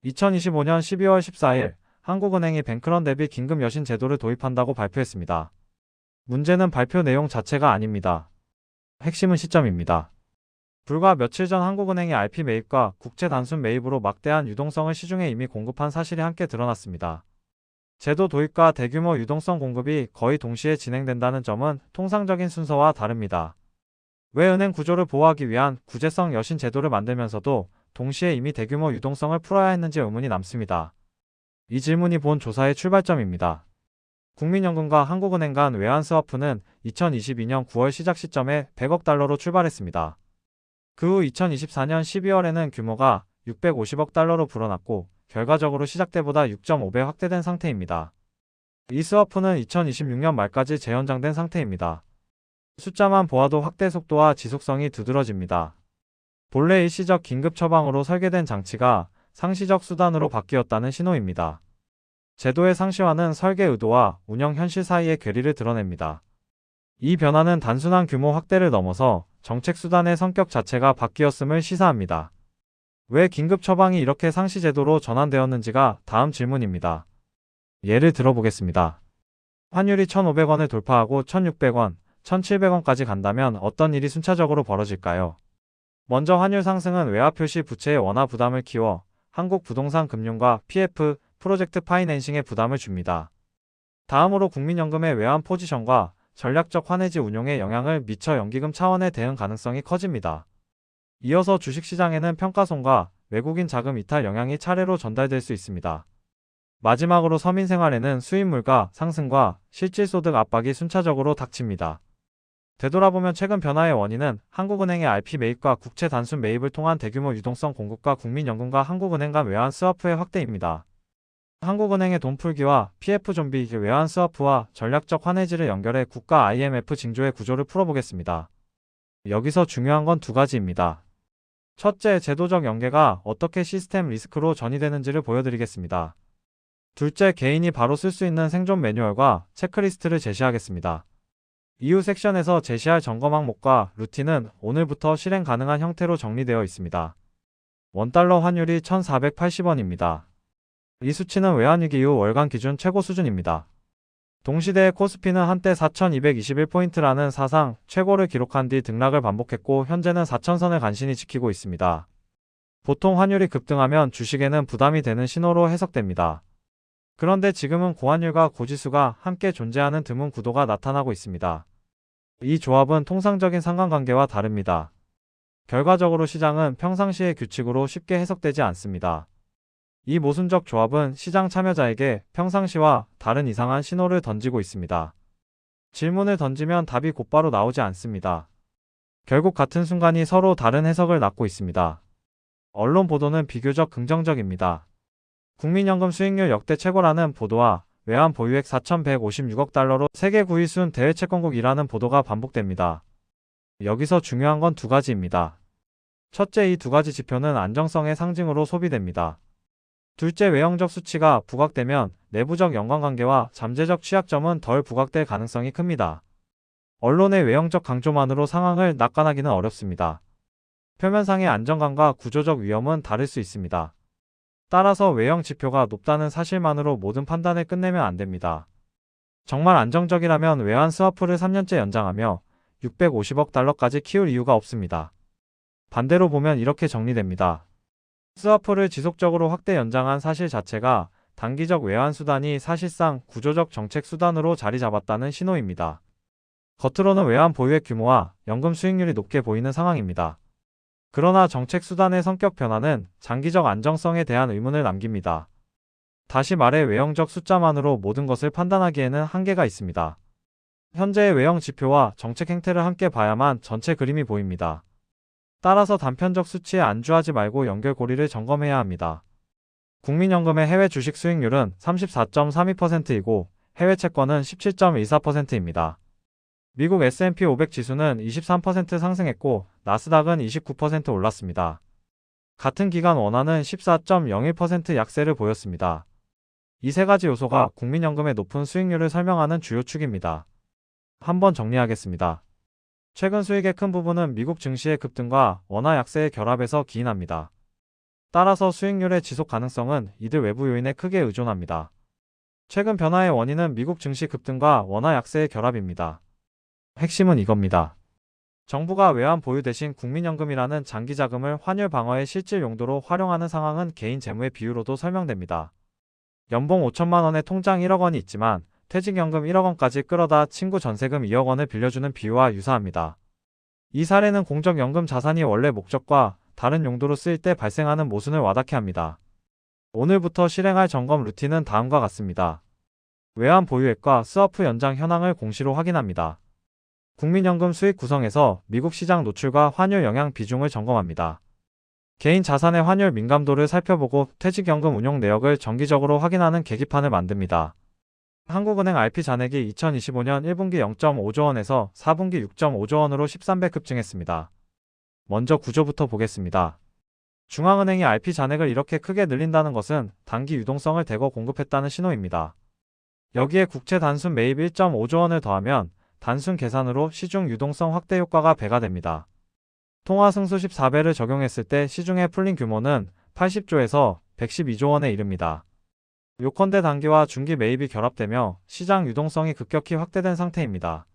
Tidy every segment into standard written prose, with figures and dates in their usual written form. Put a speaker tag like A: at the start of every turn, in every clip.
A: 2025년 12월 14일 한국은행이 뱅크런 대비 긴급 여신 제도를 도입한다고 발표했습니다. 문제는 발표 내용 자체가 아닙니다. 핵심은 시점입니다. 불과 며칠 전 한국은행이 RP 매입과 국채 단순 매입으로 막대한 유동성을 시중에 이미 공급한 사실이 함께 드러났습니다. 제도 도입과 대규모 유동성 공급이 거의 동시에 진행된다는 점은 통상적인 순서와 다릅니다. 왜 은행 구조를 보호하기 위한 구제성 여신 제도를 만들면서도 동시에 이미 대규모 유동성을 풀어야 했는지 의문이 남습니다. 이 질문이 본 조사의 출발점입니다. 국민연금과 한국은행 간 외환 스와프는 2022년 9월 시작 시점에 100억 달러로 출발했습니다. 그 후 2024년 12월에는 규모가 650억 달러로 불어났고 결과적으로 시작 때보다 6.5배 확대된 상태입니다. 이 스와프는 2026년 말까지 재연장된 상태입니다. 숫자만 보아도 확대 속도와 지속성이 두드러집니다. 본래 일시적 긴급 처방으로 설계된 장치가 상시적 수단으로 바뀌었다는 신호입니다. 제도의 상시화는 설계 의도와 운영 현실 사이의 괴리를 드러냅니다. 이 변화는 단순한 규모 확대를 넘어서 정책 수단의 성격 자체가 바뀌었음을 시사합니다. 왜 긴급 처방이 이렇게 상시 제도로 전환되었는지가 다음 질문입니다. 예를 들어보겠습니다. 환율이 1,500원을 돌파하고 1,600원, 1,700원까지 간다면 어떤 일이 순차적으로 벌어질까요? 먼저 환율 상승은 외화 표시 부채의 원화 부담을 키워 한국 부동산 금융과 PF, 프로젝트 파이낸싱에 부담을 줍니다. 다음으로 국민연금의 외환 포지션과 전략적 환해지 운용에 영향을 미쳐 연기금 차원의 대응 가능성이 커집니다. 이어서 주식시장에는 평가손과 외국인 자금 이탈 영향이 차례로 전달될 수 있습니다. 마지막으로 서민생활에는 수입물가 상승과 실질소득 압박이 순차적으로 닥칩니다. 되돌아보면 최근 변화의 원인은 한국은행의 RP 매입과 국채 단순 매입을 통한 대규모 유동성 공급과 국민연금과 한국은행 간 외환 스와프의 확대입니다. 한국은행의 돈풀기와 PF 좀비 외환 스와프와 전략적 환해지를 연결해 국가 IMF 징조의 구조를 풀어보겠습니다. 여기서 중요한 건 두 가지입니다. 첫째, 제도적 연계가 어떻게 시스템 리스크로 전이되는지를 보여드리겠습니다. 둘째, 개인이 바로 쓸 수 있는 생존 매뉴얼과 체크리스트를 제시하겠습니다. 이후 섹션에서 제시할 점검 항목과 루틴은 오늘부터 실행 가능한 형태로 정리되어 있습니다. 원달러 환율이 1,480원입니다. 이 수치는 외환위기 이후 월간 기준 최고 수준입니다. 동시대의 코스피는 한때 4,221포인트라는 사상 최고를 기록한 뒤 등락을 반복했고 현재는 4,000선을 간신히 지키고 있습니다. 보통 환율이 급등하면 주식에는 부담이 되는 신호로 해석됩니다. 그런데 지금은 고환율과 고지수가 함께 존재하는 드문 구도가 나타나고 있습니다. 이 조합은 통상적인 상관관계와 다릅니다. 결과적으로 시장은 평상시의 규칙으로 쉽게 해석되지 않습니다. 이 모순적 조합은 시장 참여자에게 평상시와 다른 이상한 신호를 던지고 있습니다. 질문을 던지면 답이 곧바로 나오지 않습니다. 결국 같은 순간이 서로 다른 해석을 낳고 있습니다. 언론 보도는 비교적 긍정적입니다. 국민연금 수익률 역대 최고라는 보도와 외환 보유액 4,156억 달러로 세계 9위 순 대외 채권국이라는 보도가 반복됩니다. 여기서 중요한 건 두 가지입니다. 첫째, 이 두 가지 지표는 안정성의 상징으로 소비됩니다. 둘째, 외형적 수치가 부각되면 내부적 연관관계와 잠재적 취약점은 덜 부각될 가능성이 큽니다. 언론의 외형적 강조만으로 상황을 낙관하기는 어렵습니다. 표면상의 안정감과 구조적 위험은 다를 수 있습니다. 따라서 외형 지표가 높다는 사실만으로 모든 판단을 끝내면 안 됩니다. 정말 안정적이라면 외환 스와프를 3년째 연장하며 650억 달러까지 키울 이유가 없습니다. 반대로 보면 이렇게 정리됩니다. 스와프를 지속적으로 확대 연장한 사실 자체가 단기적 외환 수단이 사실상 구조적 정책 수단으로 자리 잡았다는 신호입니다. 겉으로는 외환 보유액 규모와 연금 수익률이 높게 보이는 상황입니다. 그러나 정책 수단의 성격 변화는 장기적 안정성에 대한 의문을 남깁니다. 다시 말해 외형적 숫자만으로 모든 것을 판단하기에는 한계가 있습니다. 현재의 외형 지표와 정책 행태를 함께 봐야만 전체 그림이 보입니다. 따라서 단편적 수치에 안주하지 말고 연결고리를 점검해야 합니다. 국민연금의 해외 주식 수익률은 34.32%이고 해외 채권은 17.14%입니다. 미국 S&P 500 지수는 23% 상승했고 나스닥은 29% 올랐습니다. 같은 기간 원화는 14.01% 약세를 보였습니다. 이 세 가지 요소가 국민연금의 높은 수익률을 설명하는 주요 축입니다. 한번 정리하겠습니다. 최근 수익의 큰 부분은 미국 증시의 급등과 원화 약세의 결합에서 기인합니다. 따라서 수익률의 지속 가능성은 이들 외부 요인에 크게 의존합니다. 최근 변화의 원인은 미국 증시 급등과 원화 약세의 결합입니다. 핵심은 이겁니다. 정부가 외환 보유 대신 국민연금이라는 장기 자금을 환율 방어의 실질 용도로 활용하는 상황은 개인 재무의 비유로도 설명됩니다. 연봉 5천만 원에 통장 1억 원이 있지만 퇴직연금 1억 원까지 끌어다 친구 전세금 2억 원을 빌려주는 비유와 유사합니다. 이 사례는 공적연금 자산이 원래 목적과 다른 용도로 쓰일 때 발생하는 모순을 와닿게 합니다. 오늘부터 실행할 점검 루틴은 다음과 같습니다. 외환 보유액과 스와프 연장 현황을 공시로 확인합니다. 국민연금 수익 구성에서 미국 시장 노출과 환율 영향 비중을 점검합니다. 개인 자산의 환율 민감도를 살펴보고 퇴직연금 운용 내역을 정기적으로 확인하는 계기판을 만듭니다. 한국은행 RP 잔액이 2025년 1분기 0.5조 원에서 4분기 6.5조 원으로 13배 급증했습니다. 먼저 구조부터 보겠습니다. 중앙은행이 RP 잔액을 이렇게 크게 늘린다는 것은 단기 유동성을 대거 공급했다는 신호입니다. 여기에 국채 단순 매입 1.5조 원을 더하면 단순 계산으로 시중 유동성 확대 효과가 배가 됩니다. 통화 승수 14배를 적용했을 때 시중에 풀린 규모는 80조에서 112조 원에 이릅니다. 요컨대 단기와 중기 매입이 결합되며 시장 유동성이 급격히 확대된 상태입니다.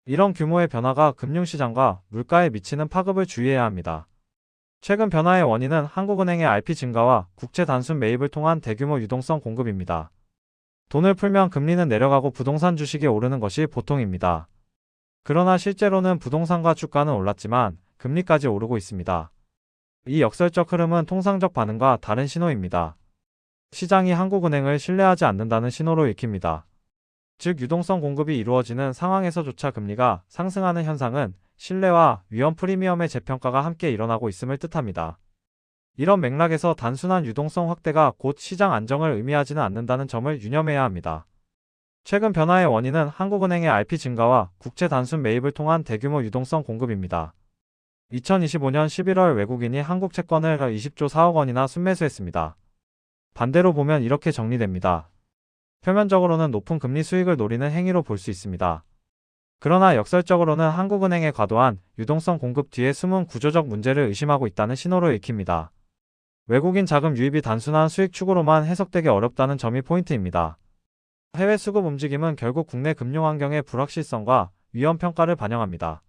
A: 이런 규모의 변화가 금융시장과 물가에 미치는 파급을 주의해야 합니다. 최근 변화의 원인은 한국은행의 RP 증가와 국채 단순 매입을 통한 대규모 유동성 공급입니다. 돈을 풀면 금리는 내려가고 부동산 주식이 오르는 것이 보통입니다. 그러나 실제로는 부동산과 주가는 올랐지만 금리까지 오르고 있습니다. 이 역설적 흐름은 통상적 반응과 다른 신호입니다. 시장이 한국은행을 신뢰하지 않는다는 신호로 읽힙니다. 즉 유동성 공급이 이루어지는 상황에서조차 금리가 상승하는 현상은 신뢰와 위험 프리미엄의 재평가가 함께 일어나고 있음을 뜻합니다. 이런 맥락에서 단순한 유동성 확대가 곧 시장 안정을 의미하지는 않는다는 점을 유념해야 합니다. 최근 변화의 원인은 한국은행의 RP 증가와 국채 단순 매입을 통한 대규모 유동성 공급입니다. 2025년 11월 외국인이 한국 채권을 20조 4억 원이나 순매수했습니다. 반대로 보면 이렇게 정리됩니다. 표면적으로는 높은 금리 수익을 노리는 행위로 볼 수 있습니다. 그러나 역설적으로는 한국은행의 과도한 유동성 공급 뒤에 숨은 구조적 문제를 의심하고 있다는 신호로 읽힙니다. 외국인 자금 유입이 단순한 수익 추구로만 해석되기 어렵다는 점이 포인트입니다. 해외 수급 움직임은 결국 국내 금융 환경의 불확실성과 위험 평가를 반영합니다.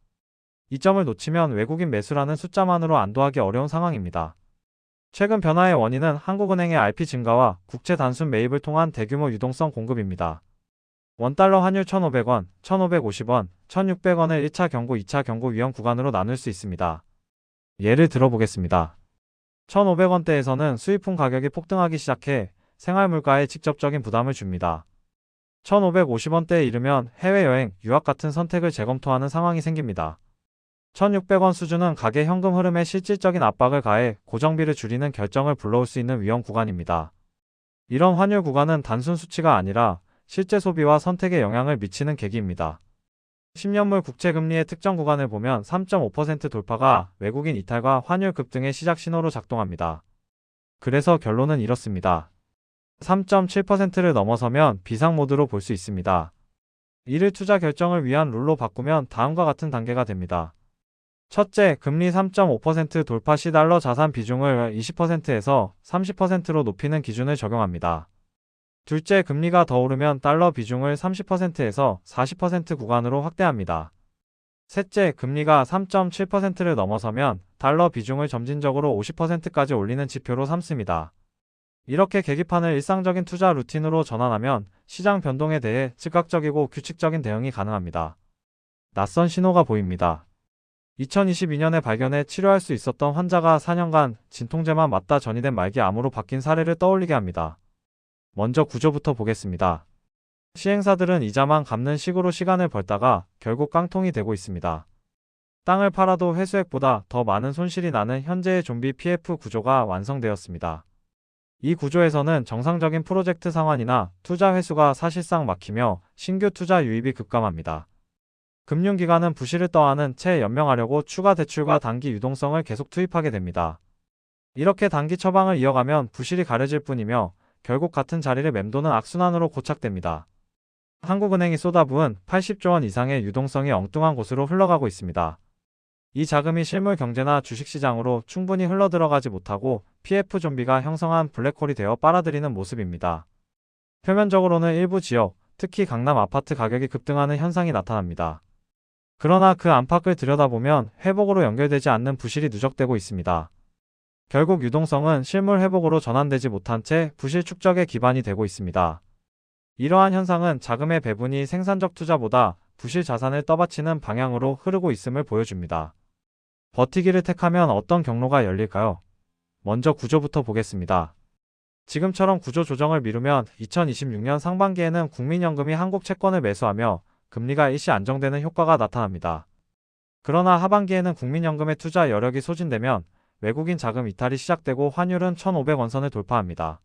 A: 이 점을 놓치면 외국인 매수라는 숫자만으로 안도하기 어려운 상황입니다. 최근 변화의 원인은 한국은행의 RP 증가와 국채 단순 매입을 통한 대규모 유동성 공급입니다. 원달러 환율 1,500원, 1,550원, 1,600원을 1차 경고, 2차 경고 위험 구간으로 나눌 수 있습니다. 예를 들어보겠습니다. 1,500원대에서는 수입품 가격이 폭등하기 시작해 생활물가에 직접적인 부담을 줍니다. 1,550원대에 이르면 해외여행, 유학 같은 선택을 재검토하는 상황이 생깁니다. 1,600원 수준은 가계 현금 흐름에 실질적인 압박을 가해 고정비를 줄이는 결정을 불러올 수 있는 위험 구간입니다. 이런 환율 구간은 단순 수치가 아니라 실제 소비와 선택에 영향을 미치는 계기입니다. 10년물 국채금리의 특정 구간을 보면 3.5% 돌파가 외국인 이탈과 환율 급등의 시작 신호로 작동합니다. 그래서 결론은 이렇습니다. 3.7%를 넘어서면 비상 모드로 볼 수 있습니다. 이를 투자 결정을 위한 룰로 바꾸면 다음과 같은 단계가 됩니다. 첫째, 금리 3.5% 돌파 시 달러 자산 비중을 20%에서 30%로 높이는 기준을 적용합니다. 둘째, 금리가 더 오르면 달러 비중을 30%에서 40% 구간으로 확대합니다. 셋째, 금리가 3.7%를 넘어서면 달러 비중을 점진적으로 50%까지 올리는 지표로 삼습니다. 이렇게 계기판을 일상적인 투자 루틴으로 전환하면 시장 변동에 대해 즉각적이고 규칙적인 대응이 가능합니다. 낯선 신호가 보입니다. 2022년에 발견해 치료할 수 있었던 환자가 4년간 진통제만 맞다 전이된 말기 암으로 바뀐 사례를 떠올리게 합니다. 먼저 구조부터 보겠습니다. 시행사들은 이자만 갚는 식으로 시간을 벌다가 결국 깡통이 되고 있습니다. 땅을 팔아도 회수액보다 더 많은 손실이 나는 현재의 좀비 PF 구조가 완성되었습니다. 이 구조에서는 정상적인 프로젝트 상환이나 투자 회수가 사실상 막히며 신규 투자 유입이 급감합니다. 금융기관은 부실을 떠안은 채 연명하려고 추가 대출과 단기 유동성을 계속 투입하게 됩니다. 이렇게 단기 처방을 이어가면 부실이 가려질 뿐이며 결국 같은 자리를 맴도는 악순환으로 고착됩니다. 한국은행이 쏟아부은 80조 원 이상의 유동성이 엉뚱한 곳으로 흘러가고 있습니다. 이 자금이 실물 경제나 주식시장으로 충분히 흘러들어가지 못하고 PF 좀비가 형성한 블랙홀이 되어 빨아들이는 모습입니다. 표면적으로는 일부 지역, 특히 강남 아파트 가격이 급등하는 현상이 나타납니다. 그러나 그 안팎을 들여다보면 회복으로 연결되지 않는 부실이 누적되고 있습니다. 결국 유동성은 실물 회복으로 전환되지 못한 채 부실 축적의 기반이 되고 있습니다. 이러한 현상은 자금의 배분이 생산적 투자보다 부실 자산을 떠받치는 방향으로 흐르고 있음을 보여줍니다. 버티기를 택하면 어떤 경로가 열릴까요? 먼저 구조부터 보겠습니다. 지금처럼 구조 조정을 미루면 2026년 상반기에는 국민연금이 한국 채권을 매수하며 금리가 일시 안정되는 효과가 나타납니다. 그러나 하반기에는 국민연금의 투자 여력이 소진되면 외국인 자금 이탈이 시작되고 환율은 1,500원 선을 돌파합니다.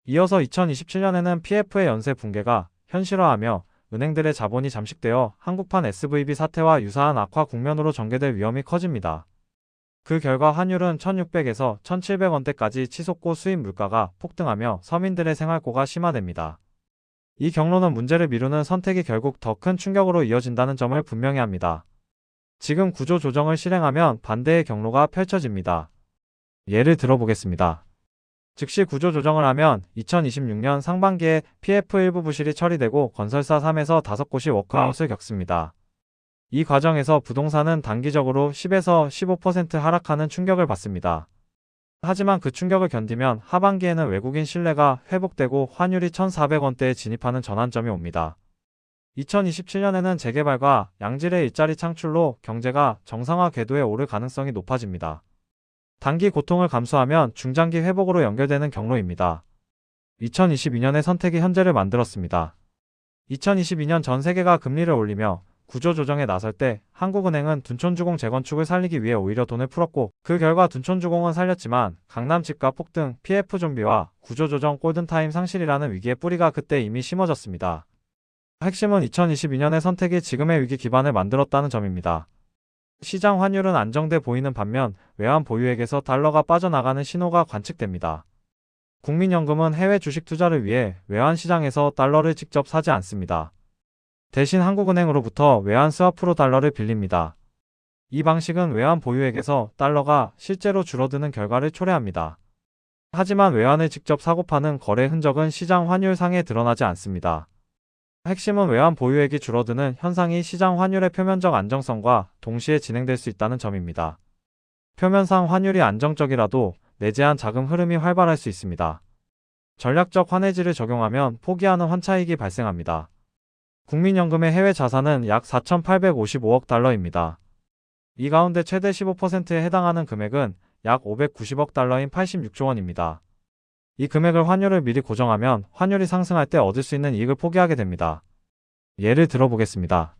A: 이어서 2027년에는 PF의 연쇄 붕괴가 현실화하며 은행들의 자본이 잠식되어 한국판 SVB 사태와 유사한 악화 국면으로 전개될 위험이 커집니다. 그 결과 환율은 1,600에서 1,700원대까지 치솟고 수입 물가가 폭등하며 서민들의 생활고가 심화됩니다. 이 경로는 문제를 미루는 선택이 결국 더 큰 충격으로 이어진다는 점을 분명히 합니다. 지금 구조 조정을 실행하면 반대의 경로가 펼쳐집니다. 예를 들어보겠습니다. 즉시 구조 조정을 하면 2026년 상반기에 PF 일부 부실이 처리되고 건설사 3에서 5곳이 워크아웃을 겪습니다. 이 과정에서 부동산은 단기적으로 10에서 15% 하락하는 충격을 받습니다. 하지만 그 충격을 견디면 하반기에는 외국인 신뢰가 회복되고 환율이 1,400원대에 진입하는 전환점이 옵니다. 2027년에는 재개발과 양질의 일자리 창출로 경제가 정상화 궤도에 오를 가능성이 높아집니다. 단기 고통을 감수하면 중장기 회복으로 연결되는 경로입니다. 2022년의 선택이 현재를 만들었습니다. 2022년 전 세계가 금리를 올리며 구조조정에 나설 때 한국은행은 둔촌주공 재건축을 살리기 위해 오히려 돈을 풀었고 그 결과 둔촌주공은 살렸지만 강남 집값 폭등, PF 좀비와 구조조정 골든타임 상실이라는 위기의 뿌리가 그때 이미 심어졌습니다. 핵심은 2022년의 선택이 지금의 위기 기반을 만들었다는 점입니다. 시장 환율은 안정돼 보이는 반면 외환 보유액에서 달러가 빠져나가는 신호가 관측됩니다. 국민연금은 해외 주식 투자를 위해 외환 시장에서 달러를 직접 사지 않습니다. 대신 한국은행으로부터 외환 스와프로 달러를 빌립니다. 이 방식은 외환 보유액에서 달러가 실제로 줄어드는 결과를 초래합니다. 하지만 외환을 직접 사고 파는 거래 흔적은 시장 환율상에 드러나지 않습니다. 핵심은 외환 보유액이 줄어드는 현상이 시장 환율의 표면적 안정성과 동시에 진행될 수 있다는 점입니다. 표면상 환율이 안정적이라도 내재한 자금 흐름이 활발할 수 있습니다. 전략적 환해지를 적용하면 포기하는 환차익이 발생합니다. 국민연금의 해외 자산은 약 4,855억 달러입니다. 이 가운데 최대 15%에 해당하는 금액은 약 590억 달러인 86조 원입니다. 이 금액을 환율을 미리 고정하면 환율이 상승할 때 얻을 수 있는 이익을 포기하게 됩니다. 예를 들어보겠습니다.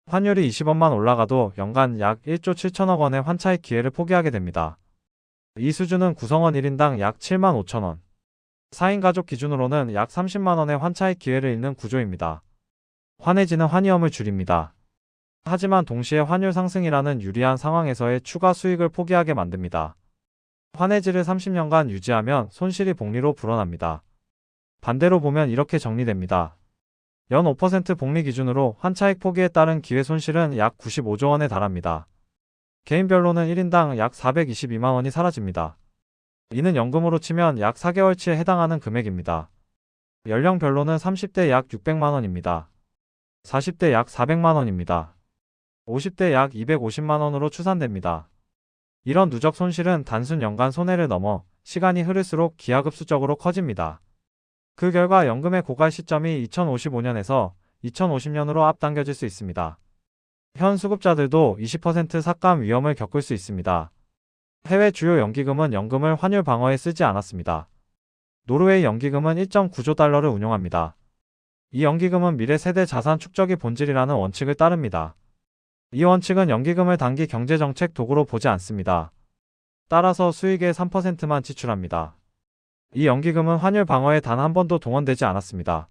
A: 환율이 20원만 올라가도 연간 약 1조 7천억 원의 환차익 기회를 포기하게 됩니다. 이 수준은 구성원 1인당 약 7만 5천 원, 4인 가족 기준으로는 약 30만 원의 환차익 기회를 잃는 구조입니다. 환해지는 환위험을 줄입니다. 하지만 동시에 환율 상승이라는 유리한 상황에서의 추가 수익을 포기하게 만듭니다. 환해지를 30년간 유지하면 손실이 복리로 불어납니다. 반대로 보면 이렇게 정리됩니다. 연 5% 복리 기준으로 환차익 포기에 따른 기회 손실은 약 95조 원에 달합니다. 개인별로는 1인당 약 422만 원이 사라집니다. 이는 연금으로 치면 약 4개월치에 해당하는 금액입니다. 연령별로는 30대 약 600만 원입니다. 40대 약 400만 원입니다. 50대 약 250만 원으로 추산됩니다. 이런 누적 손실은 단순 연간 손해를 넘어 시간이 흐를수록 기하급수적으로 커집니다. 그 결과 연금의 고갈 시점이 2055년에서 2050년으로 앞당겨질 수 있습니다. 현 수급자들도 20% 삭감 위험을 겪을 수 있습니다. 해외 주요 연기금은 연금을 환율 방어에 쓰지 않았습니다. 노르웨이 연기금은 1.9조 달러를 운용합니다. 이 연기금은 미래 세대 자산 축적이 본질이라는 원칙을 따릅니다. 이 원칙은 연기금을 단기 경제정책 도구로 보지 않습니다. 따라서 수익의 3%만 지출합니다. 이 연기금은 환율 방어에 단 한 번도 동원되지 않았습니다.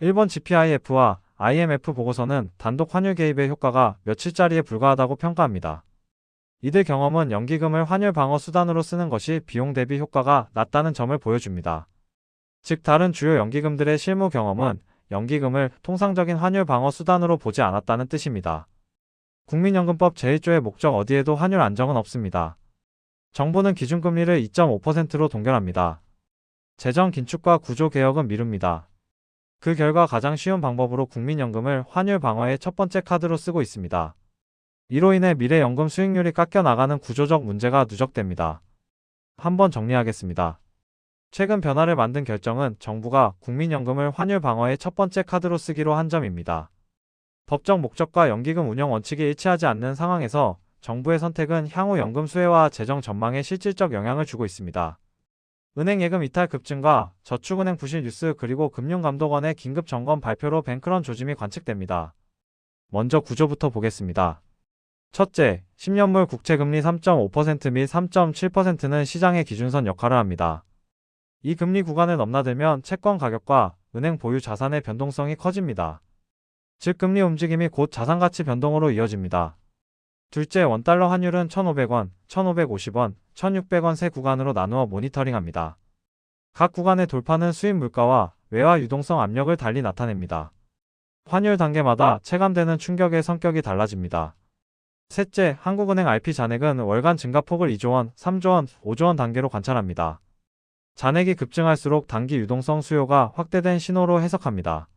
A: 일본 GPIF와 IMF 보고서는 단독 환율 개입의 효과가 며칠짜리에 불과하다고 평가합니다. 이들 경험은 연기금을 환율 방어 수단으로 쓰는 것이 비용 대비 효과가 낮다는 점을 보여줍니다. 즉 다른 주요 연기금들의 실무 경험은 연기금을 통상적인 환율 방어 수단으로 보지 않았다는 뜻입니다. 국민연금법 제1조의 목적 어디에도 환율 안정은 없습니다. 정부는 기준금리를 2.5%로 동결합니다. 재정 긴축과 구조 개혁은 미룹니다. 그 결과 가장 쉬운 방법으로 국민연금을 환율 방어의 첫 번째 카드로 쓰고 있습니다. 이로 인해 미래 연금 수익률이 깎여 나가는 구조적 문제가 누적됩니다. 한번 정리하겠습니다. 최근 변화를 만든 결정은 정부가 국민연금을 환율 방어의 첫 번째 카드로 쓰기로 한 점입니다. 법적 목적과 연기금 운영 원칙이 일치하지 않는 상황에서 정부의 선택은 향후 연금 수혜와 재정 전망에 실질적 영향을 주고 있습니다. 은행 예금 이탈 급증과 저축은행 부실 뉴스 그리고 금융감독원의 긴급 점검 발표로 뱅크런 조짐이 관측됩니다. 먼저 구조부터 보겠습니다. 첫째, 10년물 국채금리 3.5% 및 3.7%는 시장의 기준선 역할을 합니다. 이 금리 구간을 넘나들면 채권 가격과 은행 보유 자산의 변동성이 커집니다. 즉 금리 움직임이 곧 자산가치 변동으로 이어집니다. 둘째, 원달러 환율은 1,500원, 1,550원, 1,600원 세 구간으로 나누어 모니터링합니다. 각 구간의 돌파는 수입 물가와 외화 유동성 압력을 달리 나타냅니다. 환율 단계마다 체감되는 충격의 성격이 달라집니다. 셋째, 한국은행 RP 잔액은 월간 증가폭을 2조원, 3조원, 5조원 단계로 관찰합니다. 잔액이 급증할수록 단기 유동성 수요가 확대된 신호로 해석합니다.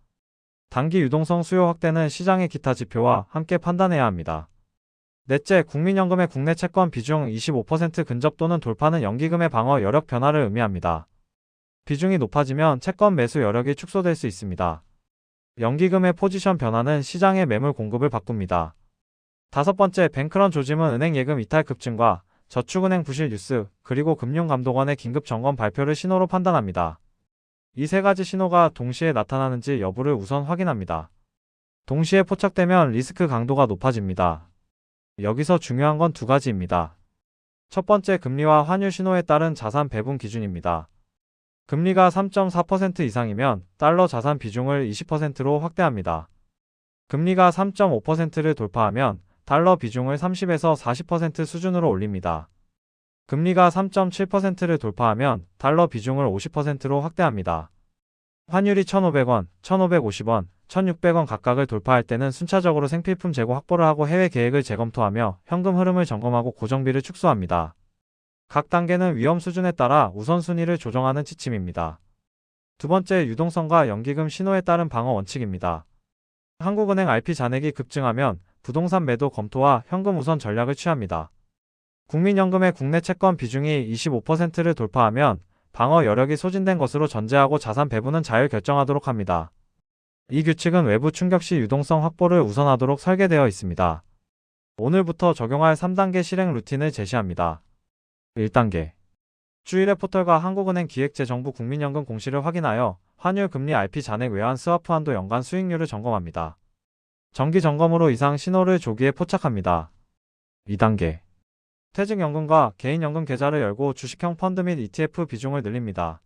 A: 단기 유동성 수요 확대는 시장의 기타 지표와 함께 판단해야 합니다. 넷째, 국민연금의 국내 채권 비중 25% 근접 또는 돌파는 연기금의 방어 여력 변화를 의미합니다. 비중이 높아지면 채권 매수 여력이 축소될 수 있습니다. 연기금의 포지션 변화는 시장의 매물 공급을 바꿉니다. 다섯 번째, 뱅크런 조짐은 은행 예금 이탈 급증과 저축은행 부실 뉴스, 그리고 금융감독원의 긴급 점검 발표를 신호로 판단합니다. 이 세 가지 신호가 동시에 나타나는지 여부를 우선 확인합니다. 동시에 포착되면 리스크 강도가 높아집니다. 여기서 중요한 건 두 가지입니다. 첫 번째, 금리와 환율 신호에 따른 자산 배분 기준입니다. 금리가 3.4% 이상이면 달러 자산 비중을 20%로 확대합니다. 금리가 3.5%를 돌파하면 달러 비중을 30에서 40% 수준으로 올립니다. 금리가 3.7%를 돌파하면 달러 비중을 50%로 확대합니다. 환율이 1,500원, 1,550원, 1,600원 각각을 돌파할 때는 순차적으로 생필품 재고 확보를 하고 해외 계획을 재검토하며 현금 흐름을 점검하고 고정비를 축소합니다. 각 단계는 위험 수준에 따라 우선순위를 조정하는 지침입니다. 두 번째, 유동성과 연기금 신호에 따른 방어 원칙입니다. 한국은행 RP 잔액이 급증하면 부동산 매도 검토와 현금 우선 전략을 취합니다. 국민연금의 국내 채권 비중이 25%를 돌파하면 방어 여력이 소진된 것으로 전제하고 자산 배분은 자율 결정하도록 합니다. 이 규칙은 외부 충격 시 유동성 확보를 우선하도록 설계되어 있습니다. 오늘부터 적용할 3단계 실행 루틴을 제시합니다. 1단계. 주일에 포털과 한국은행 기획재정부 국민연금 공시를 확인하여 환율 금리 RP 잔액 외환 스와프 한도 연간 수익률을 점검합니다. 정기 점검으로 이상 신호를 조기에 포착합니다. 2단계. 퇴직연금과 개인연금 계좌를 열고 주식형 펀드 및 ETF 비중을 늘립니다.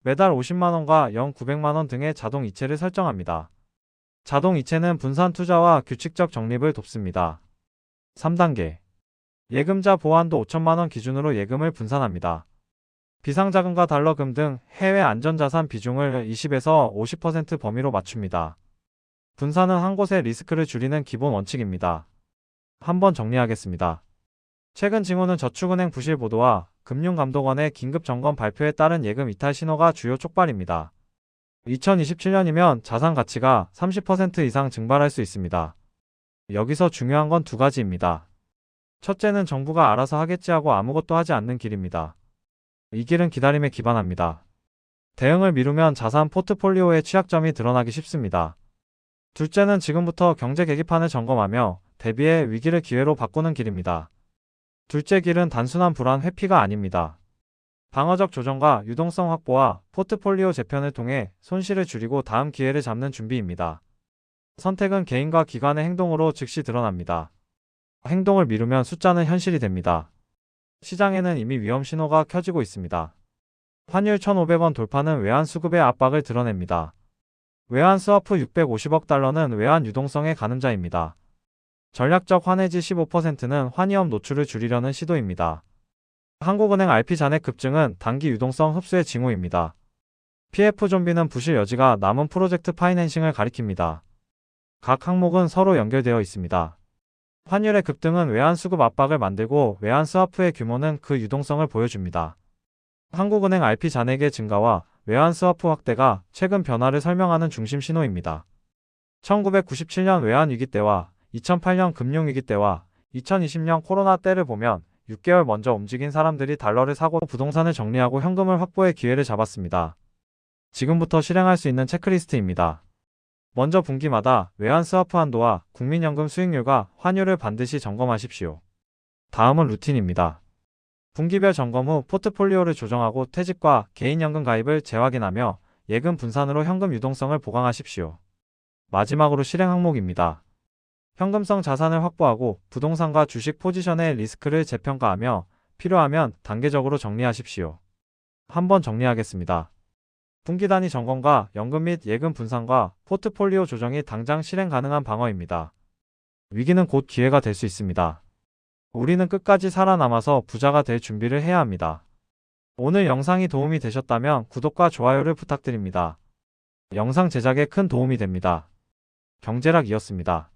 A: 매달 50만원과 연 900만원 등의 자동 이체를 설정합니다. 자동 이체는 분산 투자와 규칙적 적립을 돕습니다. 3단계. 예금자 보호한도 5천만원 기준으로 예금을 분산합니다. 비상자금과 달러금 등 해외 안전자산 비중을 20에서 50% 범위로 맞춥니다. 분산은 한 곳에 리스크를 줄이는 기본 원칙입니다. 한번 정리하겠습니다. 최근 징후는 저축은행 부실 보도와 금융감독원의 긴급 점검 발표에 따른 예금 이탈 신호가 주요 촉발입니다. 2027년이면 자산 가치가 30% 이상 증발할 수 있습니다. 여기서 중요한 건 두 가지입니다. 첫째는 정부가 알아서 하겠지 하고 아무것도 하지 않는 길입니다. 이 길은 기다림에 기반합니다. 대응을 미루면 자산 포트폴리오의 취약점이 드러나기 쉽습니다. 둘째는 지금부터 경제 계기판을 점검하며 대비해 위기를 기회로 바꾸는 길입니다. 둘째 길은 단순한 불안 회피가 아닙니다. 방어적 조정과 유동성 확보와 포트폴리오 재편을 통해 손실을 줄이고 다음 기회를 잡는 준비입니다. 선택은 개인과 기관의 행동으로 즉시 드러납니다. 행동을 미루면 숫자는 현실이 됩니다. 시장에는 이미 위험 신호가 켜지고 있습니다. 환율 1,500원 돌파는 외환 수급의 압박을 드러냅니다. 외환 스와프 650억 달러는 외환 유동성의 가늠자입니다. 전략적 환해지 15%는 환위험 노출을 줄이려는 시도입니다. 한국은행 RP 잔액 급증은 단기 유동성 흡수의 징후입니다. PF 좀비는 부실 여지가 남은 프로젝트 파이낸싱을 가리킵니다. 각 항목은 서로 연결되어 있습니다. 환율의 급등은 외환 수급 압박을 만들고 외환 스와프의 규모는 그 유동성을 보여줍니다. 한국은행 RP 잔액의 증가와 외환 스와프 확대가 최근 변화를 설명하는 중심 신호입니다. 1997년 외환위기 때와 2008년 금융위기 때와 2020년 코로나 때를 보면 6개월 먼저 움직인 사람들이 달러를 사고 부동산을 정리하고 현금을 확보의 기회를 잡았습니다. 지금부터 실행할 수 있는 체크리스트입니다. 먼저 분기마다 외환 스와프 한도와 국민연금 수익률과 환율을 반드시 점검하십시오. 다음은 루틴입니다. 분기별 점검 후 포트폴리오를 조정하고 퇴직과 개인연금 가입을 재확인하며 예금 분산으로 현금 유동성을 보강하십시오. 마지막으로 실행 항목입니다. 현금성 자산을 확보하고 부동산과 주식 포지션의 리스크를 재평가하며 필요하면 단계적으로 정리하십시오. 한번 정리하겠습니다. 분기 단위 점검과 연금 및 예금 분산과 포트폴리오 조정이 당장 실행 가능한 방어입니다. 위기는 곧 기회가 될 수 있습니다. 우리는 끝까지 살아남아서 부자가 될 준비를 해야 합니다. 오늘 영상이 도움이 되셨다면 구독과 좋아요를 부탁드립니다. 영상 제작에 큰 도움이 됩니다. 경제락이었습니다.